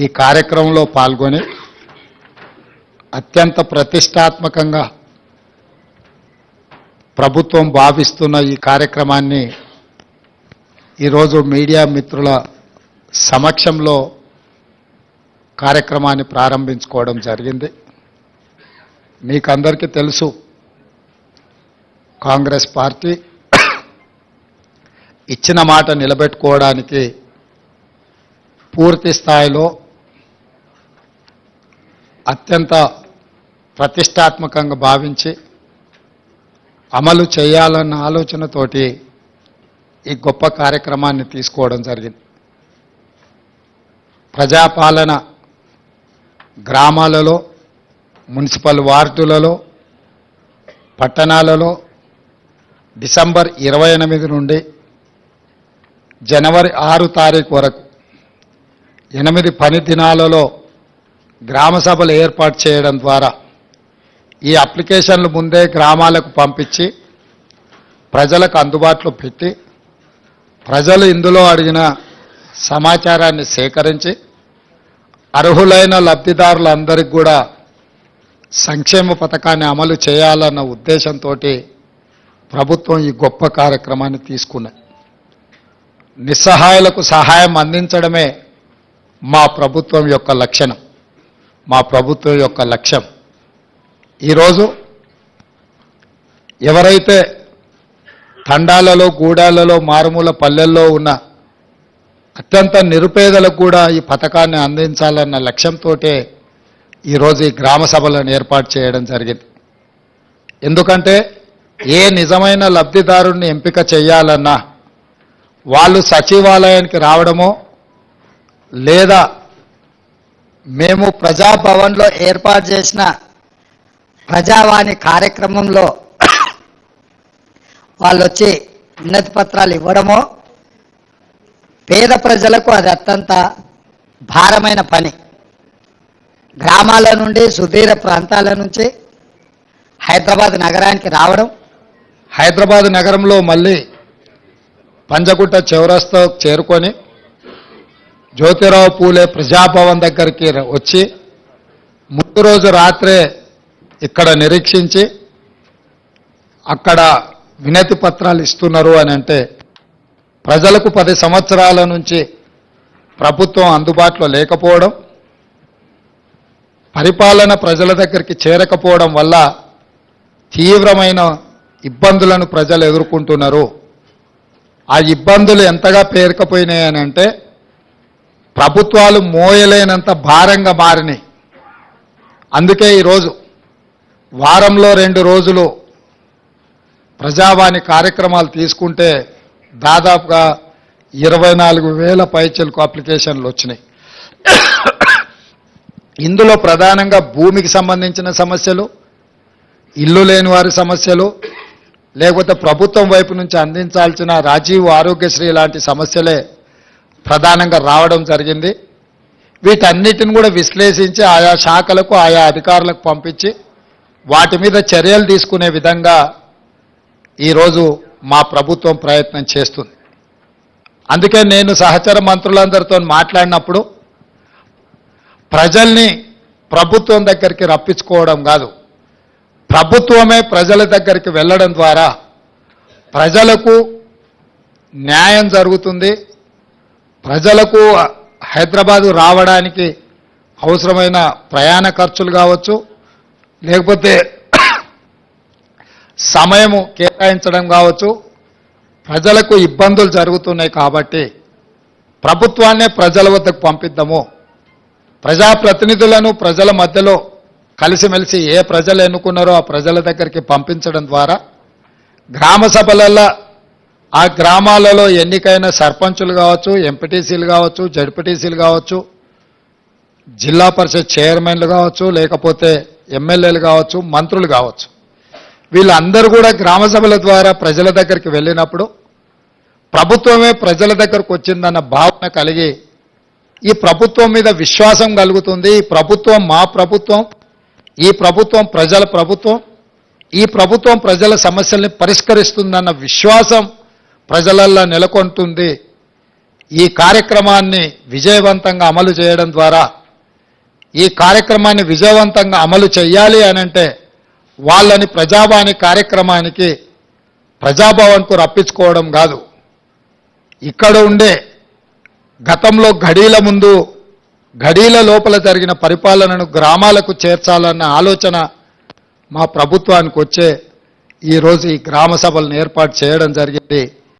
ఈ కార్యక్రమంలో పాల్గొని అత్యంత ప్రతిష్టాత్మకంగా ప్రభుత్వం భావిస్తున్న ఈ కార్యక్రమాన్ని ఈరోజు మీడియా మిత్రుల సమక్షంలో కార్యక్రమాన్ని ప్రారంభించుకోవడం జరిగింది. మీకందరికీ తెలుసు, కాంగ్రెస్ పార్టీ ఇచ్చిన మాట నిలబెట్టుకోవడానికి పూర్తి స్థాయిలో అత్యంత ప్రతిష్టాత్మకంగా భావించి అమలు చేయాలన్న ఆలోచనతోటి ఈ గొప్ప కార్యక్రమాన్ని తీసుకోవడం జరిగింది. ప్రజాపాలన గ్రామాలలో, మున్సిపల్ వార్డులలో, పట్టణాలలో డిసెంబర్ 28 నుండి జనవరి 6 తారీఖు వరకు 8 పని దినాలలో గ్రామ సభలు ఏర్పాటు చేయడం ద్వారా ఈ అప్లికేషన్లు ముందే గ్రామాలకు పంపించి ప్రజలకు అందుబాటులో పెట్టి ప్రజలు ఇందులో అడిగిన సమాచారాన్ని సేకరించి అర్హులైన లబ్ధిదారులందరికీ కూడా సంక్షేమ పథకాన్ని అమలు చేయాలన్న ఉద్దేశంతో ప్రభుత్వం ఈ గొప్ప కార్యక్రమాన్ని తీసుకున్నది. నిస్సహాయులకు సహాయం అందించడమే మా ప్రభుత్వం యొక్క లక్షణం, మా ప్రభుత్వం యొక్క లక్ష్యం. ఈరోజు ఎవరైతే తండాలలో, గూడాలలో, మారుమూల పల్లెల్లో ఉన్న అత్యంత నిరుపేదలకు కూడా ఈ పథకాన్ని అందించాలన్న లక్ష్యంతో ఈరోజు ఈ గ్రామ సభలను ఏర్పాటు చేయడం జరిగింది. ఎందుకంటే ఏ నిజమైన లబ్ధిదారుణ్ణి ఎంపిక చేయాలన్నా వాళ్ళు సచివాలయానికి రావడమో లేదా మేము ప్రజాభవన్లో ఏర్పాటు చేసిన ప్రజావాణి కార్యక్రమంలో వాళ్ళు వచ్చి వినతి పత్రాలు ఇవ్వడమో, పేద ప్రజలకు అది అత్యంత భారమైన పని. గ్రామాల నుండి, సుదూర ప్రాంతాల నుంచి హైదరాబాద్ నగరానికి రావడం, హైదరాబాద్ నగరంలో మళ్ళీ పంజగుట్ట చౌరస్తా చేరుకొని జ్యోతిరావు పూలే ప్రజాభవన్ దగ్గరికి వచ్చి ముందు రోజు రాత్రే ఇక్కడ నిరీక్షించి అక్కడ వినతి పత్రాలు ఇస్తున్నారు అని అంటే ప్రజలకు 10 సంవత్సరాల నుంచి ప్రభుత్వం అందుబాటులో లేకపోవడం, పరిపాలన ప్రజల దగ్గరికి చేరకపోవడం వల్ల తీవ్రమైన ఇబ్బందులను ప్రజలు ఎదుర్కొంటున్నారు. ఆ ఇబ్బందులు ఎంతగా పేరుకపోయినాయని అంటే ప్రభుత్వాలు మోయలేనంత భారంగా మారినాయి. అందుకే ఈరోజు వారంలో 2 రోజులు ప్రజావాణి కార్యక్రమాలు తీసుకుంటే దాదాపుగా 24,000 పైచిలకు అప్లికేషన్లు వచ్చినాయి. ఇందులో ప్రధానంగా భూమికి సంబంధించిన సమస్యలు, ఇల్లు లేని వారి సమస్యలు, లేకపోతే ప్రభుత్వం వైపు నుంచి అందించాల్సిన రాజీవ్ ఆరోగ్యశ్రీ లాంటి సమస్యలే ప్రధానంగా రావడం జరిగింది. వీటన్నిటిని కూడా విశ్లేషించి ఆయా శాఖలకు, ఆయా అధికారులకు పంపించి వాటి మీద చర్యలు తీసుకునే విధంగా ఈరోజు మా ప్రభుత్వం ప్రయత్నం చేస్తుంది. అందుకే నేను సహచర మంత్రులందరితో మాట్లాడినప్పుడు ప్రజల్ని ప్రభుత్వం దగ్గరికి రప్పించుకోవడం కాదు, ప్రభుత్వమే ప్రజల దగ్గరికి వెళ్ళడం ద్వారా ప్రజలకు న్యాయం జరుగుతుంది. ప్రజలకు హైదరాబాదు రావడానికి అవసరమైన ప్రయాణ ఖర్చులు కావచ్చు, లేకపోతే సమయము కేటాయించడం కావచ్చు, ప్రజలకు ఇబ్బందులు జరుగుతున్నాయి. కాబట్టి ప్రభుత్వాన్నే ప్రజల వద్దకు పంపిద్దాము, ప్రజాప్రతినిధులను ప్రజల మధ్యలో కలిసిమెలిసి ఏ ప్రజలు ఎన్నుకున్నారో ఆ ప్రజల దగ్గరికి పంపించడం ద్వారా గ్రామ సభలలో ఆ గ్రామాలలో ఎన్నికైన సర్పంచులు కావచ్చు, ఎంపీటీసీలు కావచ్చు, జడ్పీటీసీలు కావచ్చు, జిల్లా పరిషత్ చైర్మన్లు కావచ్చు, లేకపోతే ఎమ్మెల్యేలు కావచ్చు, మంత్రులు కావచ్చు, వీళ్ళందరూ కూడా గ్రామ సభల ద్వారా ప్రజల దగ్గరికి వెళ్ళినప్పుడు ప్రభుత్వమే ప్రజల దగ్గరకు వచ్చిందన్న భావన కలిగి ఈ ప్రభుత్వం మీద విశ్వాసం కలుగుతుంది. ఈ ప్రభుత్వం మా ప్రభుత్వం, ఈ ప్రభుత్వం ప్రజల ప్రభుత్వం, ఈ ప్రభుత్వం ప్రజల సమస్యల్ని పరిష్కరిస్తుందన్న విశ్వాసం ప్రజలల్లో నెలకొంటుంది. ఈ కార్యక్రమాన్ని విజయవంతంగా అమలు చేయడం ద్వారా ఈ కార్యక్రమాన్ని విజయవంతంగా అమలు చేయాలి అనంటే వాళ్ళని ప్రజావాణి కార్యక్రమానికి ప్రజాభవన్కు రప్పించుకోవడం కాదు, ఇక్కడ ఉండే గతంలో గడీల లోపల జరిగిన పరిపాలనను గ్రామాలకు చేర్చాలన్న ఆలోచన మా ప్రభుత్వానికి వచ్చే ఈరోజు ఈ గ్రామ సభలను ఏర్పాటు చేయడం జరిగింది.